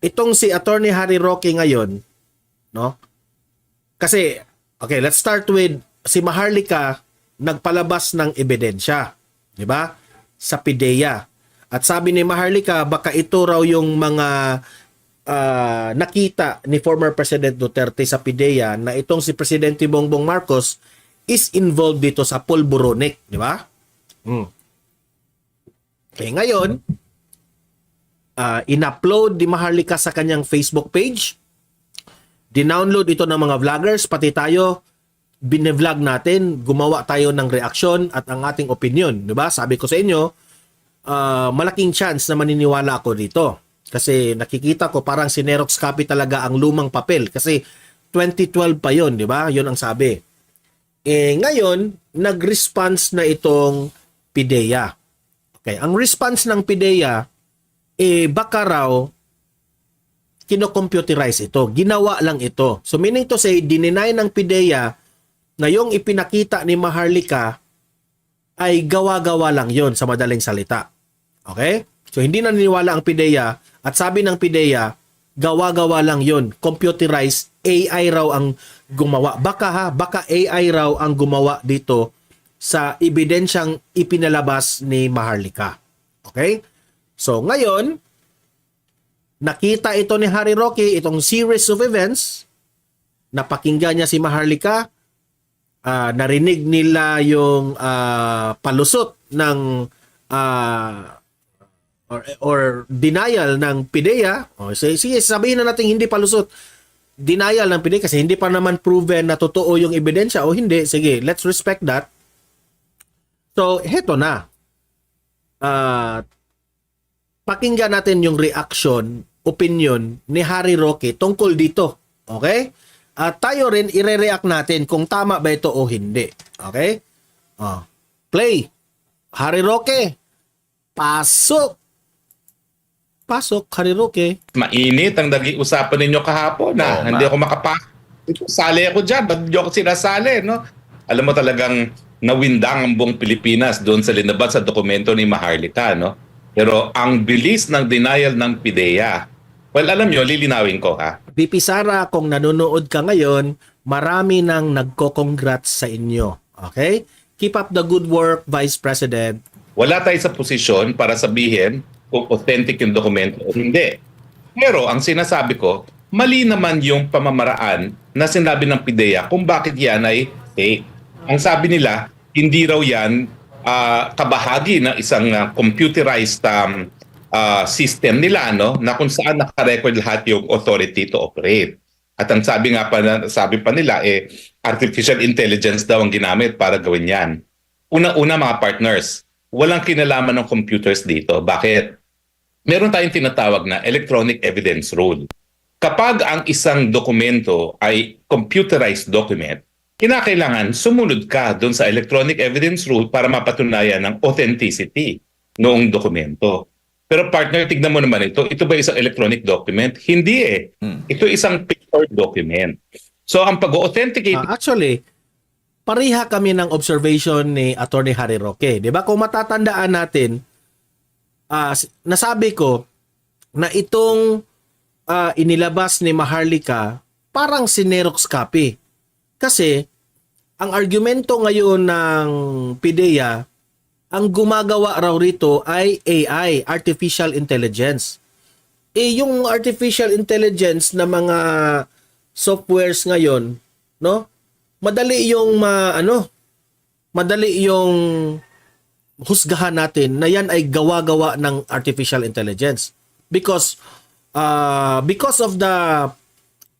itong si Attorney Harry Roque ngayon, no? Kasi, okay, let's start with si Maharlika nagpalabas ng ebidensya, di ba? Sa PIDEA. At sabi ni Maharlika, baka ito raw yung mga nakita ni former President Duterte sa PIDEA na itong si Presidente Bongbong Marcos is involved dito sa pulburonik, di ba? Okay, ngayon, in-upload ni Maharlika sa kanyang Facebook page. Dinownload ito ng mga vloggers, pati tayo, binevlog natin, gumawa tayo ng reaksyon at ang ating opinion. Diba? Sabi ko sa inyo, malaking chance na maniniwala ako dito. Kasi nakikita ko parang si Xerox copy talaga ang lumang papel. Kasi 2012 pa yon, di ba? Yun ang sabi. Ngayon, nag-response na itong PIDEA. Okay, ang response ng PIDEA, baka raw kino-computerize ito. Ginawa lang ito. So meaning to say, dininay ng PIDEA na yung ipinakita ni Maharlika ay gawa-gawa lang yon sa madaling salita. Okay? So hindi naniniwala ang PIDEA at sabi ng PIDEA, gawa-gawa lang yon, computerized, AI raw ang gumawa. Baka AI raw ang gumawa dito sa ebidensyang ipinalabas ni Maharlika. Okay? So ngayon, nakita ito ni Harry Roque, itong series of events, napakinggan niya si Maharlika, narinig nila yung palusot ng or denial ng PIDEA. Sige, sabihin na natin hindi palusot. Denial ng PIDEA kasi hindi pa naman proven na totoo yung ebidensya o hindi. Sige, let's respect that. So, heto na. Pakinggan natin yung reaction, opinion ni Harry Roque tungkol dito. Okay? At tayo rin ire-react natin kung tama ba ito o hindi. Okay? Play. Harry Roque. Pasok. Pasok, Harry Roque. Mainit ang naging usapan ninyo kahapon na hindi ako makapasok. Sali ako dyan. Ba't hindi ako sinasali? No? Alam mo talagang nawindang ang buong Pilipinas doon sa linabas sa dokumento ni Maharlika. No? Pero ang bilis ng denial ng PIDEA, well, alam nyo, lilinawin ko ha. VP Sara, kung nanonood ka ngayon, marami nang nagko-congrats sa inyo. Okay? Keep up the good work, Vice President. Wala tayo sa posisyon para sabihin kung authentic yung dokumento o hindi. Pero ang sinasabi ko, mali naman yung pamamaraan na sinabi ng PIDEA kung bakit yan ay fake. Ang sabi nila, hindi raw yan kabahagi ng isang computerized system nila, no, na kung saan naka-record lahat yung authority to operate. At ang sabi pa nila artificial intelligence daw ang ginamit para gawin yan. Una-una mga partners, walang kinalaman ng computers dito. Bakit? Meron tayong tinatawag na electronic evidence rule. Kapag ang isang dokumento ay computerized document, kinakailangan sumunod ka doon sa electronic evidence rule para mapatunayan ng authenticity noong dokumento. Pero partner, tignan mo naman ito. Ito ba isang electronic document? Hindi eh. Ito isang picture document. So ang pag-authenticate... Actually, pariha kami ng observation ni Attorney Harry Roque. Di ba? Kung matatandaan natin, nasabi ko na itong inilabas ni Maharlika parang si Xerox copy. Kasi, ang argumento ngayon ng PIDEA, ang gumagawa raw rito ay AI, Artificial Intelligence. Yung Artificial Intelligence na mga softwares ngayon, no? Madali yung husgahan natin na yan ay gawa-gawa ng Artificial Intelligence. Because of the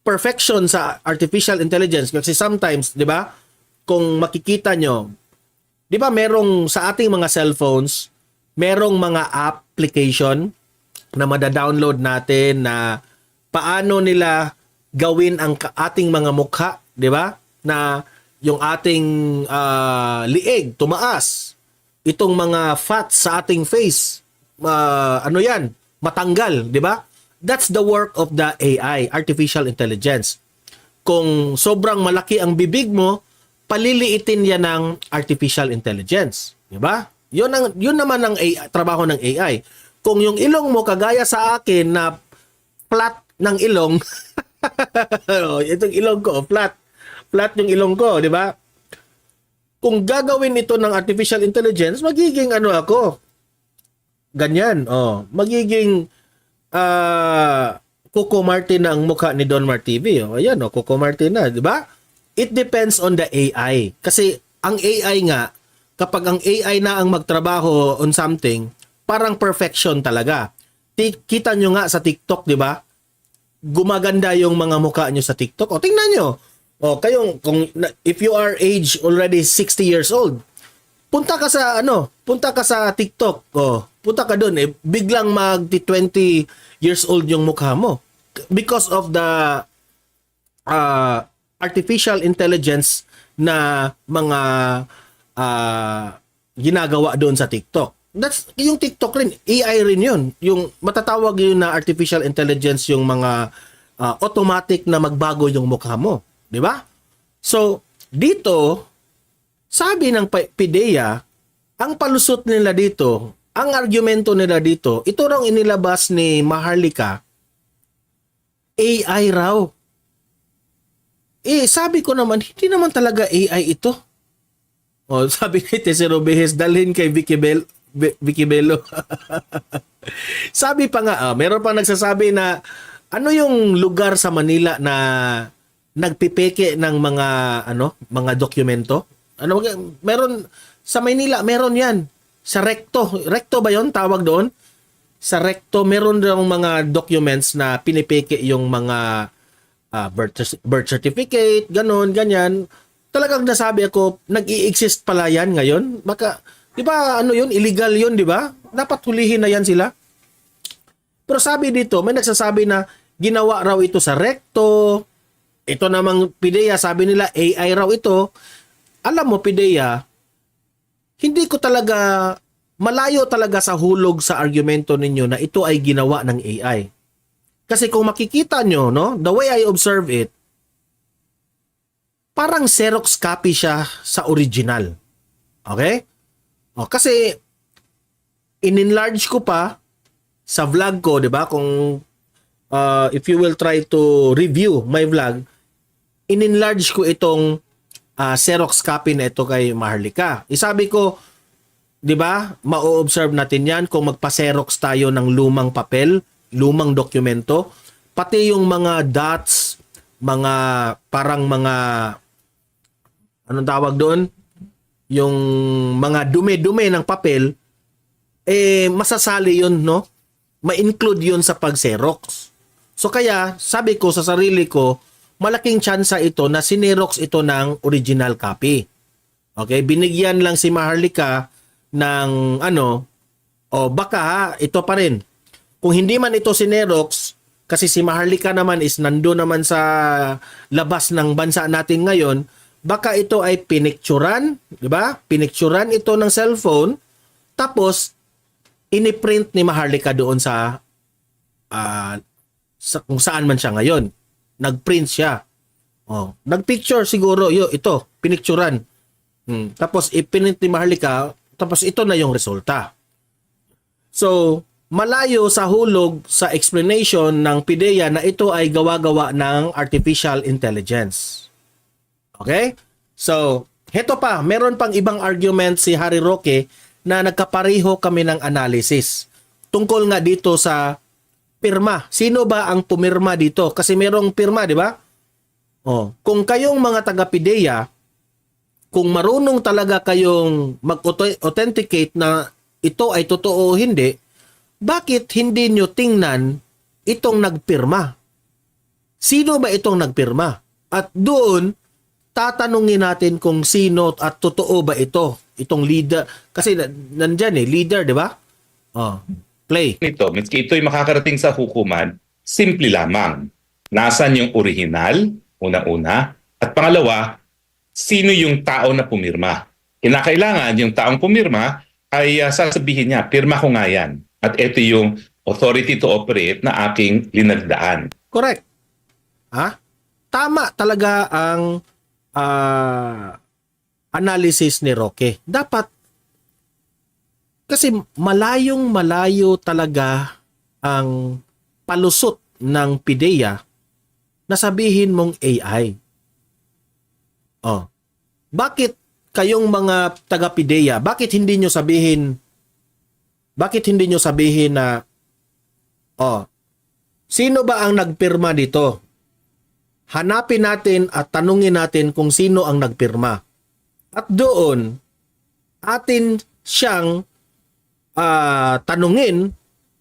perfection sa artificial intelligence, kasi sometimes, 'di ba? Kung makikita nyo, 'di ba, merong sa ating mga cellphones, merong mga application na mada-download natin na paano nila gawin ang ating mga mukha, 'di ba? Na yung ating liig tumaas. Itong mga fat sa ating face, matanggal, 'di ba? That's the work of the AI, Artificial Intelligence. Kung sobrang malaki ang bibig mo, paliliitin yan ng Artificial Intelligence. Diba? Yun naman ang trabaho ng AI. Kung yung ilong mo, kagaya sa akin, na flat ng ilong. Oh, itong ilong ko, flat. Flat yung ilong ko, di ba? Kung gagawin ito ng artificial intelligence, magiging ano ako? Ganyan, oh. Magiging Coco Martin ang mukha ni Don Martivi. Oh, ayan, oh, Coco Martin na, di ba? It depends on the AI. Kasi ang AI nga, kapag ang AI na ang magtrabaho on something, parang perfection talaga. Kita nyo nga sa TikTok, di ba? Gumaganda yung mga mukha nyo sa TikTok. O, tingnan nyo. O, kayong, if you are age already 60 years old, punta ka sa, punta ka sa TikTok. O, punta ka dun. Eh, biglang mag-20 years old yung mukha mo. Because of the artificial intelligence na mga ginagawa doon sa TikTok. That's yung TikTok rin, AI rin 'yun. Yung matatawag yun na artificial intelligence, yung mga automatic na magbago yung mukha mo, 'di ba? So, dito sabi ng PIDEA, ang palusot nila dito, ang argumento nila dito, ito raw inilabas ni Maharlika, AI raw. Eh, sabi ko naman, hindi naman talaga AI ito. Oh, sabi ni Tesero Behes, dalhin kay Vicky Bello. Sabi pa nga, meron pang nagsasabi na ano yung lugar sa Manila na nagpipeke ng mga dokumento? Meron sa Manila, meron 'yan. Sa Recto ba 'yon tawag doon? Sa Recto meron daw mga documents na pinipeke yung mga birth certificate, ganon, ganyan. Talagang nasabi ako, nag-i-exist pala yan ngayon. Baka, di ba, yun, illegal yun, di ba? Dapat hulihin na yan sila. Pero sabi dito, may nagsasabi na ginawa raw ito sa Recto. Ito namang PIDEA, sabi nila AI raw ito. Alam mo, PIDEA, hindi ko talaga, malayo talaga sa hulog sa argumento ninyo na ito ay ginawa ng AI. Kasi kung makikita nyo, no, the way I observe it, parang Xerox copy siya sa original. Okay? O, kasi in-enlarge ko pa sa vlog ko, 'di ba? Kung if you will try to review my vlog, in-enlarge ko itong Xerox copy na ito kay Maharlika. Isabi ko, 'di ba? Ma-observe natin 'yan kung magpa-Xerox tayo ng lumang papel, lumang dokumento, pati yung mga dots, mga parang mga anong tawag doon? Yung mga dumi-dumi ng papel, masasali yun, no? Ma-include yun sa pag-Xerox. So kaya, sabi ko sa sarili ko, malaking tsansa ito na sinerox ito ng original copy. Okay? Binigyan lang si Maharlika ng baka ito pa rin. Kung hindi man ito sinerox, kasi si Maharlika naman is nando naman sa labas ng bansa natin ngayon, baka ito ay pinicturan, di ba? Pinicturan ito ng cellphone, tapos iniprint ni Maharlika doon sa kung saan man siya ngayon. Nagprint siya. Oh, nagpicture siguro ito, pinicturan. Tapos ipinint ni Maharlika, tapos ito na yung resulta. So, malayo sa hulog sa explanation ng PIDEA na ito ay gawa-gawa ng artificial intelligence. Okay? So, heto pa, meron pang ibang argument si Harry Roque na nagkapareho kami ng analysis. Tungkol nga dito sa pirma. Sino ba ang pumirma dito? Kasi merong pirma, di ba? Oh, kung kayong mga taga-PIDEA, kung marunong talaga kayong mag-authenticate na ito ay totoo o hindi, bakit hindi nyo tingnan itong nagpirma? Sino ba itong nagpirma? At doon, tatanungin natin kung sino at totoo ba itong leader. Kasi nandyan leader, di ba? Oh, play. Ito, miski ito'y makakarating sa hukuman, simple lamang. Nasaan yung original, una-una, at pangalawa, sino yung tao na pumirma? Kinakailangan yung taong pumirma ay sasabihin niya, pirma ko nga yan. At ito yung authority to operate na aking linagdaan. Correct. Tama talaga ang analysis ni Roque. Dapat, kasi malayong-malayo talaga ang palusot ng PIDEA na sabihin mong AI. Oh. Bakit kayong mga taga-PIDEA, bakit hindi nyo sabihin na sino ba ang nagpirma dito? Hanapin natin at tanungin natin kung sino ang nagpirma. At doon, atin siyang tanungin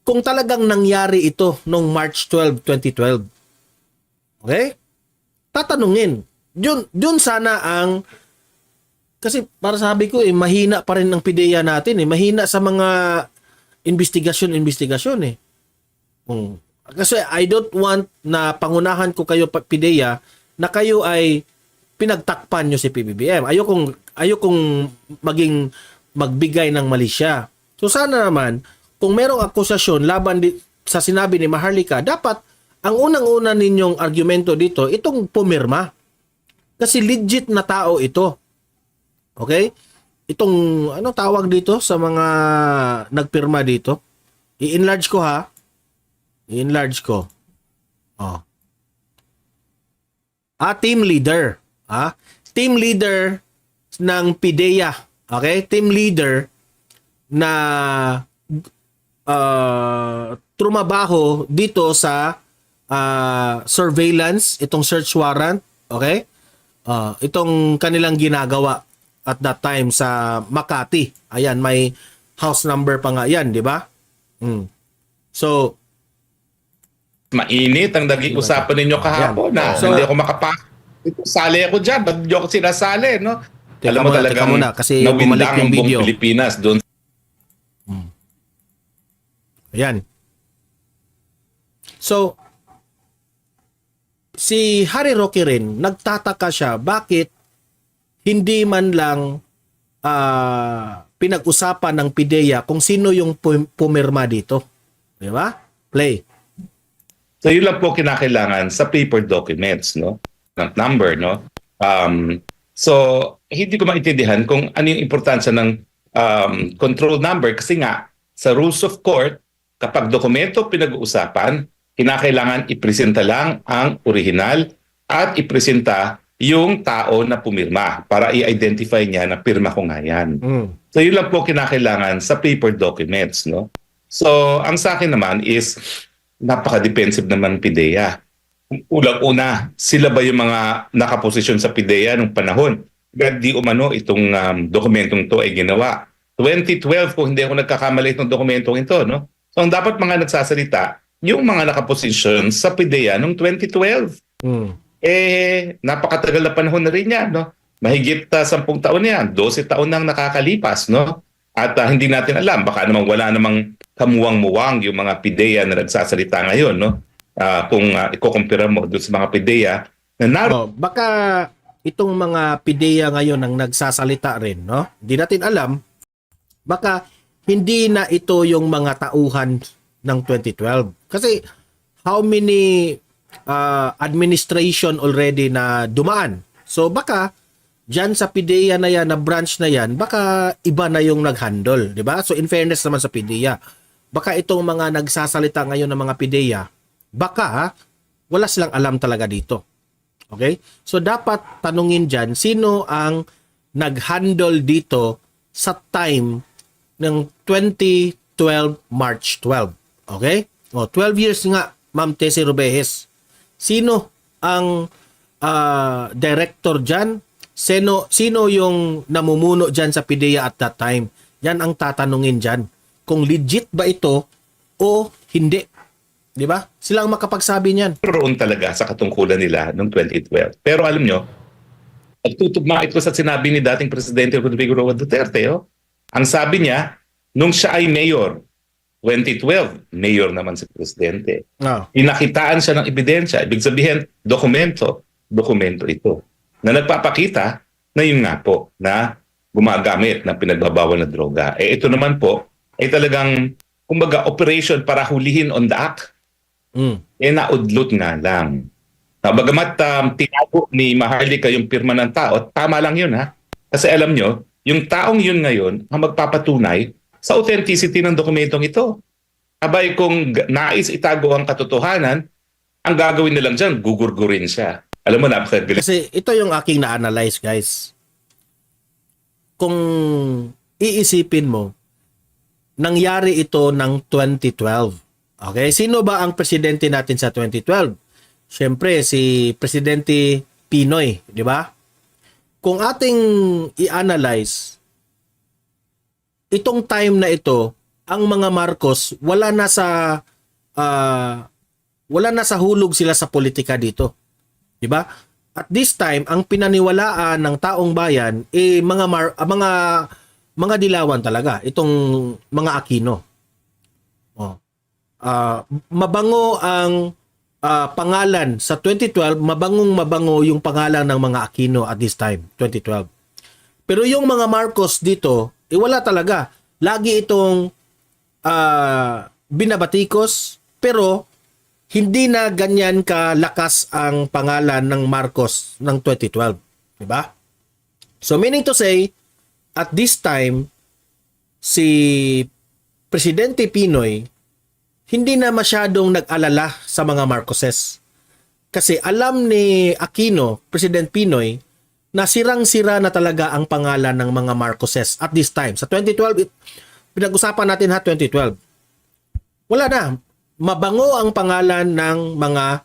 kung talagang nangyari ito noong March 12, 2012. Okay? Tatanungin. Yun sana ang, kasi para sabi ko mahina pa rin ang PIDEA natin mahina sa mga investigasyon Kasi I don't want na pangunahan ko kayo PIDEA na kayo ay pinagtakpan nyo si PBBM. Ayokong magbigay ng mali siya. So sana naman, kung merong akusasyon laban sa sinabi ni Maharlika, dapat ang unang-una ninyong argumento dito, itong pumirma. Kasi legit na tao ito. Okay? Itong, anong tawag dito sa mga nagpirma dito? I-enlarge ko ha. I-enlarge ko. Team leader. Team leader ng PIDEA. Okay? Team leader na trumabaho dito sa surveillance, itong search warrant. Okay? Itong kanilang ginagawa at that time sa Makati. Ayan, may house number pa nga yan, di ba? So, mainit ang naging usapan ninyo kahapon na So, hindi ako makapasok. Sali ako dyan. Ba't nyo ako sinasali, no? Alam mo talagang muna, kasi bumalik yung nawindang ang buong video. Pilipinas doon. Ayan. So, si Harry Roque rin, nagtataka siya bakit hindi man lang pinag-usapan ng PIDEA kung sino yung pumirma dito. Di ba? Play. So yun lang po kinakailangan sa paper documents, no? Ng number, no? So hindi ko maintindihan kung ano yung importansya ng control number kasi nga sa rules of court, kapag dokumento pinag-uusapan, kinakailangan ipresenta lang ang original at ipresenta yung tao na pumirma para i-identify niya na pirma ko nga yan. So yun lang po kinakailangan sa paper documents, no? So ang sa akin naman is napaka-defensive naman PIDEA. Ulang-una, sila ba yung mga nakaposisyon sa PIDEA nung panahon? Di umano itong dokumentong to ay ginawa. 2012, kung hindi ako nagkakamali itong dokumentong ito, no? So ang dapat mga nagsasalita, yung mga nakaposisyon sa PIDEA nung 2012. Napakatagal na panahon na rin yan, no? Mahigit 10 taon na yan, 12 taon nang nakakalipas, no? At hindi natin alam, baka namang wala namang kamuwang-muwang yung mga PIDEA na nagsasalita ngayon, no? Kung ikukumpira mo doon sa mga PIDEA na baka itong mga PIDEA ngayon ang nagsasalita rin, no? Hindi natin alam. Baka hindi na ito yung mga tauhan ng 2012. Kasi how many administration already na dumaan. So baka diyan sa PIDEA na yan, na branch na yan, baka iba na yung nag-handle, di ba? So in fairness naman sa PIDEA, baka itong mga nagsasalita ngayon ng mga PIDEA, baka wala silang alam talaga dito. Okay? So dapat tanungin diyan sino ang nag-handle dito sa time ng 2012 March 12. Okay? 12 years nga, Ma'am Tessie Robejes. Sino ang director dyan? Sino yung namumuno dyan sa PIDEA at that time? Yan ang tatanungin dyan. Kung legit ba ito o hindi. Di ba? Sila ang makapagsabi niyan. roon talaga sa katungkulan nila noong 2012. Pero alam nyo, nagtutugma ito sa sinabi ni dating Presidente Rodrigo Roa Duterte. Ang sabi niya, nung siya ay mayor, 2012, mayor naman si Presidente. Pinakitaan siya ng ebidensya. Ibig sabihin, dokumento ito. Na nagpapakita na yun nga po, na gumagamit ng pinagbabawal na droga. Ito naman po, ay talagang, kumbaga, operation para hulihin on the act. Naudlot nga lang. Bagamat tinago ni Maharlika yung pirma ng tao, tama lang yun ha. Kasi alam nyo, yung taong yun ngayon ang magpapatunay sa authenticity ng dokumentong ito. Abay kung nais itago ang katotohanan, Ang gagawin na lang dyan, gugurgurin siya. Alam mo, napakagaling. Kasi ito yung aking na-analyze, guys. Kung iisipin mo, nangyari ito ng 2012. Okay? Sino ba ang presidente natin sa 2012? Siyempre, si Presidente Pinoy, di ba? Kung ating i-analyze, itong time na ito, ang mga Marcos, wala na sa hulog sila sa politika dito. Di ba? At this time, ang pinaniwalaan ng taong bayan mga dilawan talaga, itong mga Aquino. Oh. Mabango ang pangalan sa 2012, mabango yung pangalan ng mga Aquino at this time, 2012. Pero yung mga Marcos dito, wala talaga. Lagi itong binabatikos, pero hindi na ganyan kalakas ang pangalan ng Marcos ng 2012. Diba? So meaning to say, at this time, si Presidente Pinoy hindi na masyadong nag-alala sa mga Marcoses. Kasi alam ni Aquino, President Pinoy, na sirang-sira na talaga ang pangalan ng mga Marcoses at this time. Sa 2012, pinag-usapan natin 2012. Wala na. Mabango ang pangalan ng mga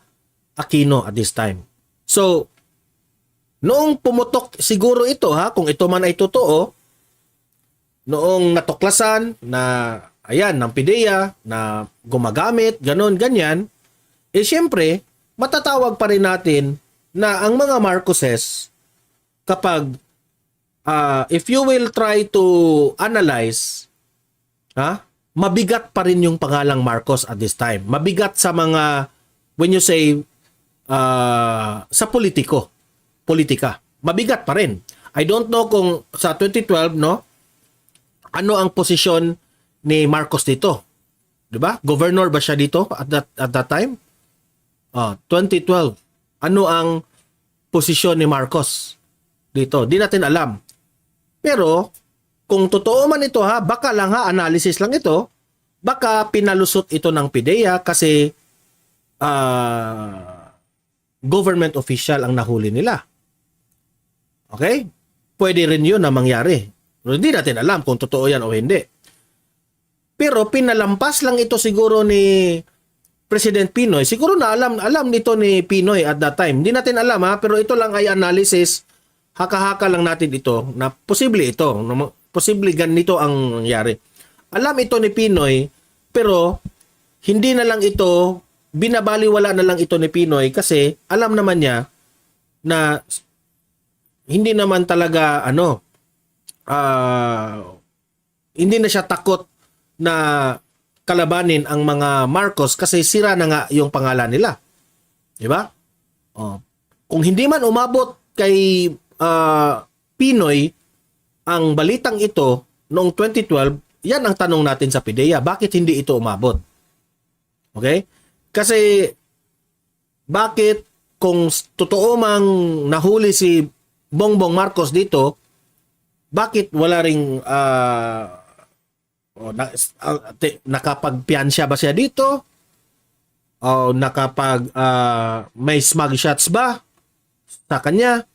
Aquino at this time. So, noong pumutok siguro ito kung ito man ay totoo, noong natuklasan na ng PIDEA na gumagamit, ganon, ganyan, syempre, matatawag pa rin natin na ang mga Marcoses, kapag, if you will try to analyze, mabigat pa rin yung pangalang Marcos at this time. Mabigat sa mga, when you say, sa politika. Mabigat pa rin. I don't know kung sa 2012, ano ang posisyon ni Marcos dito. Diba? Governor ba siya dito at that time? 2012. Ano ang posisyon ni Marcos dito? Di natin alam. Pero, kung totoo man ito baka lang analysis lang ito, baka pinalusot ito ng PIDEA kasi government official ang nahuli nila. Okay? Pwede rin yun na mangyari. Pero hindi natin alam kung totoo yan o hindi. Pero pinalampas lang ito siguro ni President Pinoy. Siguro na alam nito ni Pinoy at that time. Hindi natin alam pero ito lang ay analysis. Haka-haka lang natin ito na posible ito. Posible ganito ang nangyari. Alam ito ni Pinoy, pero hindi na lang ito, binabaliwala na lang ito ni Pinoy kasi alam naman niya na hindi naman talaga hindi na siya takot na kalabanin ang mga Marcos kasi sira na nga yung pangalan nila. Di ba? Kung hindi man umabot kay Pinoy ang balitang ito noong 2012, yan ang tanong natin sa PIDEA. Bakit hindi ito umabot? Okay? Kasi bakit kung totoo mang nahuli si Bongbong Marcos dito, bakit wala ring nakapagpiansya ba siya dito? O may smug shots ba sa kanya?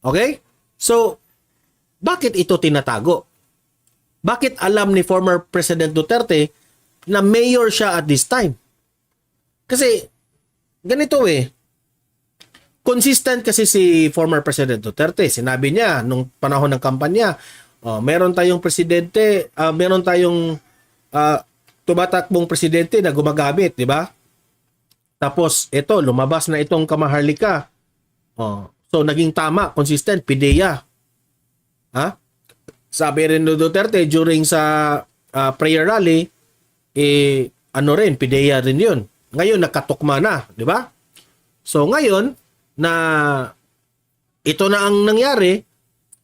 Okay? So, bakit ito tinatago? Bakit alam ni former President Duterte na mayor siya at this time? Kasi, ganito consistent kasi si former President Duterte. Sinabi niya nung panahon ng kampanya, meron tayong presidente, meron tayong tumatakbong presidente na gumagamit, di ba? Tapos, ito, lumabas na itong kamaharlika. So, naging tama, consistent, PIDEA. Sabi rin ni Duterte during sa prayer rally, PIDEA rin yun. Ngayon, nakatukma na, di ba? So, ngayon, na ito na ang nangyari,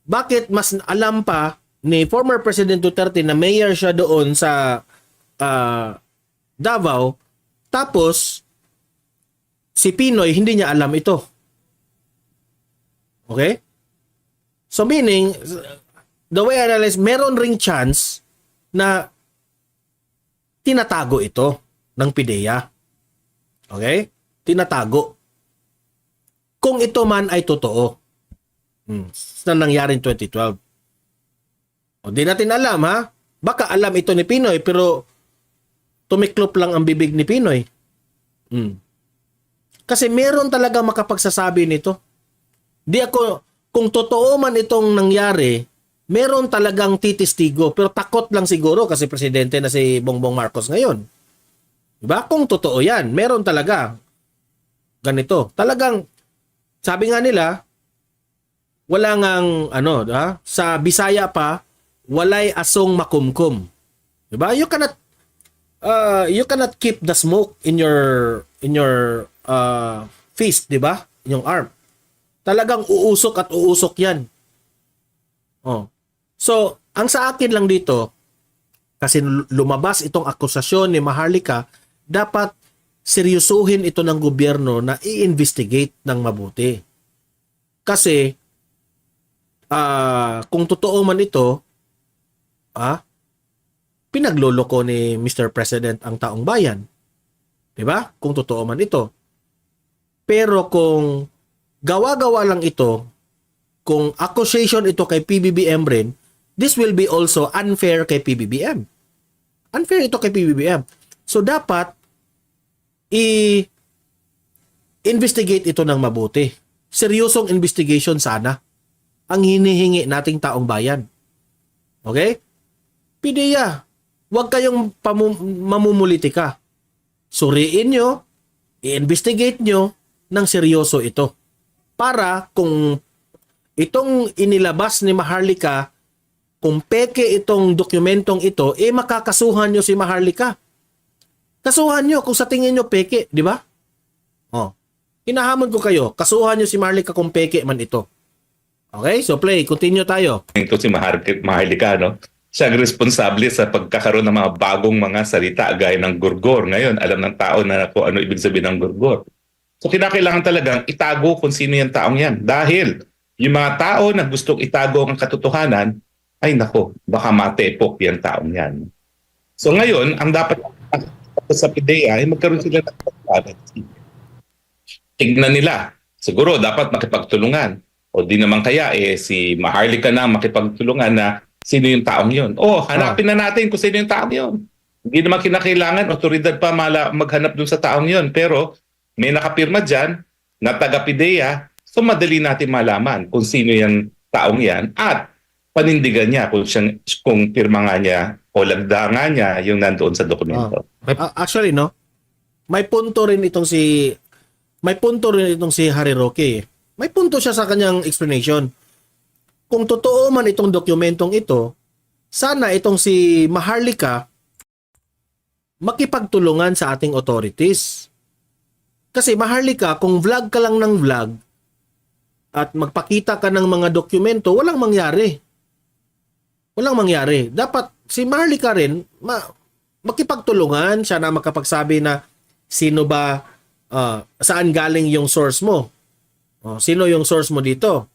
bakit mas alam pa ni former President Duterte na mayor siya doon sa Davao, tapos si Pinoy hindi niya alam ito. Okay? So meaning, the way I analyze, meron ring chance na tinatago ito ng PIDEA. Okay? tinatago. Kung ito man ay totoo. Na nangyari in 2012. O, di natin alam, ha? Baka alam ito ni Pinoy, pero tumiklop lang ang bibig ni Pinoy. Kasi meron talaga makapagsasabi nito. Kung totoo man itong nangyari, meron talagang titistigo, pero takot lang siguro kasi presidente na si Bongbong Marcos ngayon. Diba? Kung totoo yan, meron talaga ganito. Talagang, sabi nga nila, wala ngang, sa Bisaya pa, walay asong makumkum. Diba? You cannot keep the smoke in your fist, diba? In yung arm. Talagang uusok at uusok yan. Oh. So, ang sa akin lang dito, kasi lumabas itong akusasyon ni Maharlika, dapat seryosuhin ito ng gobyerno na i-investigate ng mabuti. Kasi, kung totoo man ito, pinagloloko ni Mr. President ang taong bayan. Diba? Kung totoo man ito. Pero kung gawa-gawa lang ito, kung accusation ito kay PBBM rin, this will be also unfair kay PBBM. Unfair ito kay PBBM. So dapat i-investigate ito ng mabuti. Seryosong investigation sana ang hinihingi nating taong bayan. Okay? PDEA, huwag kayong mamumulitika. Suriin nyo, i-investigate nyo ng seryoso ito. Para kung itong inilabas ni Maharlika, kung peke itong dokumentong ito, makakasuhan nyo si Maharlika. Kasuhan nyo kung sa tingin nyo peke, di ba? Hinahamon ko kayo, kasuhan nyo si Maharlika kung peke man ito. Okay, so continue tayo. Ito si Maharlika, no? Siya ang responsable sa pagkakaroon ng mga bagong mga salita gaya ng gurgor. Ngayon, alam ng tao na kung ano ibig sabihin ng gurgor. So kinakailangan talagang itago kung sino yung taong yan. Dahil yung mga tao na gustong itago ang katotohanan, ay nako, baka matepok yung taong yan. So ngayon, ang dapat sa PDEA ay magkaroon sila ng transparency. Tignan nila. Siguro dapat makipagtulungan. O di naman kaya si Maharlika na makipagtulungan na sino yung taong yun. Hanapin na natin kung sino yung taong yun. Hindi naman kinakailangan otoridad pa maghanap dun sa taong yun. Pero may nakapirma dyan na taga-PDEA, so madali natin malaman kung sino yung taong yan at panindigan niya kung pirma nga niya o lagda nga niya yung nandoon sa dokumento. Actually, no? May punto rin itong si Harry Roque. May punto siya sa kanyang explanation. Kung totoo man itong dokumentong ito, sana itong si Maharlika makipagtulungan sa ating authorities. Kasi Maharlika, kung vlog ka lang ng vlog at magpakita ka ng mga dokumento, walang mangyari. Walang mangyari. Dapat si Maharlika rin makipagtulungan siya na makapagsabi na sino ba, saan galing yung source mo. Sino yung source mo dito?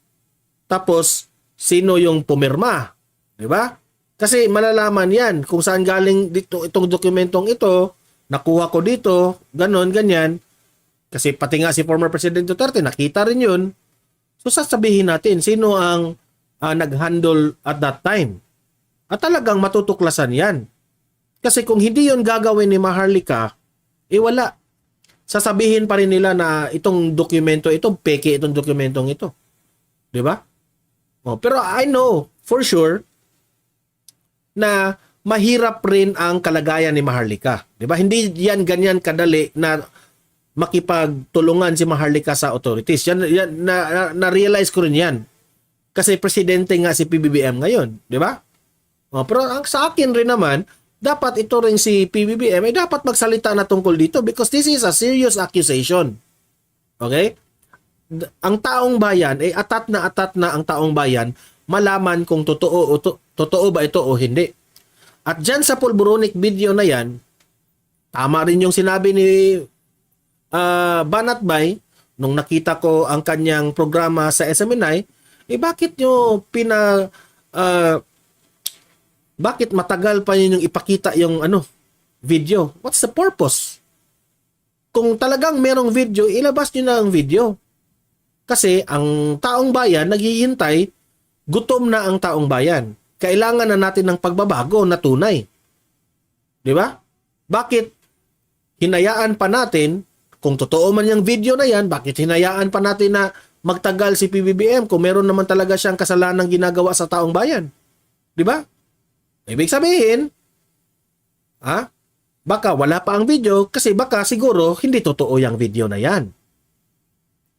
Tapos, sino yung pumirma? Diba? Kasi malalaman yan kung saan galing dito, itong dokumentong ito, nakuha ko dito, ganon, ganyan. Kasi pati nga si former President Duterte, nakita rin yun. So sasabihin natin, sino ang nag-handle at that time. At talagang matutuklasan yan. Kasi kung hindi yun gagawin ni Maharlika, wala. Sasabihin pa rin nila na itong dokumento, peke itong dokumentong ito. Diba? Pero I know for sure na mahirap rin ang kalagayan ni Maharlika. Diba? Hindi yan ganyan kadali na makipagtulungan si Maharlika sa authorities. Yan na-realize ko rin yan. Kasi presidente nga si PBBM ngayon. Diba? Pero ang sa akin rin naman, dapat ito rin si PBBM ay dapat magsalita na tungkol dito because this is a serious accusation. Okay? Ang taong bayan, atat na ang taong bayan, malaman kung totoo ba ito o hindi. At dyan sa pulburonic video na yan, tama rin yung sinabi ni Banat Bay, nung nakita ko ang kanyang programa sa SMNI, bakit nyo bakit matagal pa yun yung ipakita yung video? What's the purpose? Kung talagang merong video, ilabas nyo na ang video. Kasi ang taong bayan naghihintay, gutom na ang taong bayan. Kailangan na natin ng pagbabago na tunay. Di ba? Bakit hinayaan pa natin, kung totoo man yung video na yan, bakit hinayaan pa natin na magtagal si PBBM kung meron naman talaga siyang kasalanang ginagawa sa taong bayan? Di ba? Ibig sabihin, baka wala pa ang video kasi baka siguro hindi totoo yung video na yan.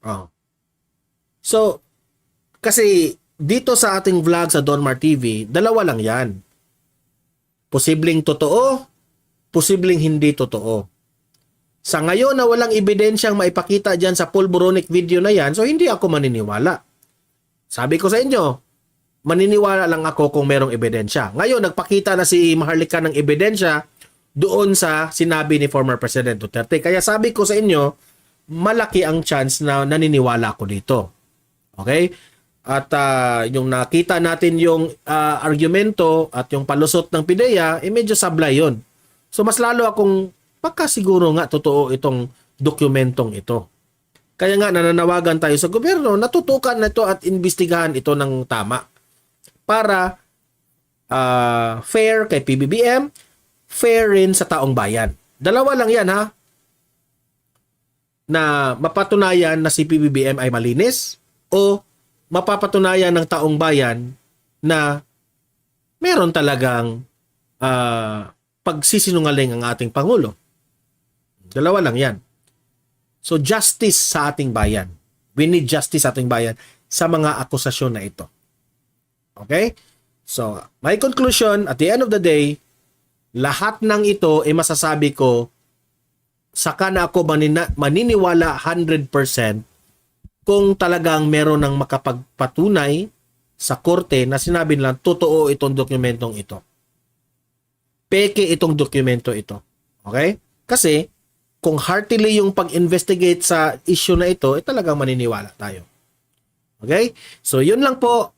Oh. So, kasi dito sa ating vlog sa Donmar TV, dalawa lang yan. Posibleng totoo, posibleng hindi totoo. Sa ngayon na walang ebidensyang maipakita dyan sa pulboronic video na yan, so hindi ako maniniwala. Sabi ko sa inyo, maniniwala lang ako kung merong ebidensya. Ngayon, nagpakita na si Maharlika ng ebidensya doon sa sinabi ni former President Duterte. Kaya sabi ko sa inyo, malaki ang chance na naniniwala ako dito. Okay? At yung nakita natin yung argumento at yung palusot ng PIDEA, medyo sablay yun. So mas lalo akong baka siguro nga totoo itong dokumentong ito. Kaya nga nananawagan tayo sa gobyerno na tutukan na ito at imbestigahan ito ng tama. Para fair kay PBBM, fair rin sa taong bayan. Dalawa lang yan ha. Na mapatunayan na si PBBM ay malinis o mapapatunayan ng taong bayan na meron talagang pagsisinungaling ang ating Pangulo. Dalawa lang yan. So justice sa ating bayan. We need justice sa ating bayan sa mga akusasyon na ito. Okay? So, my conclusion, at the end of the day, lahat ng ito ay masasabi ko, saka na ako maniniwala 100% kung talagang meron ng makapagpatunay sa korte na sinabi nilang totoo itong dokumentong ito. Peke itong dokumento ito. Okay? Kasi, kung heartily yung pag-investigate sa issue na ito, talagang maniniwala tayo. Okay? So, yun lang po.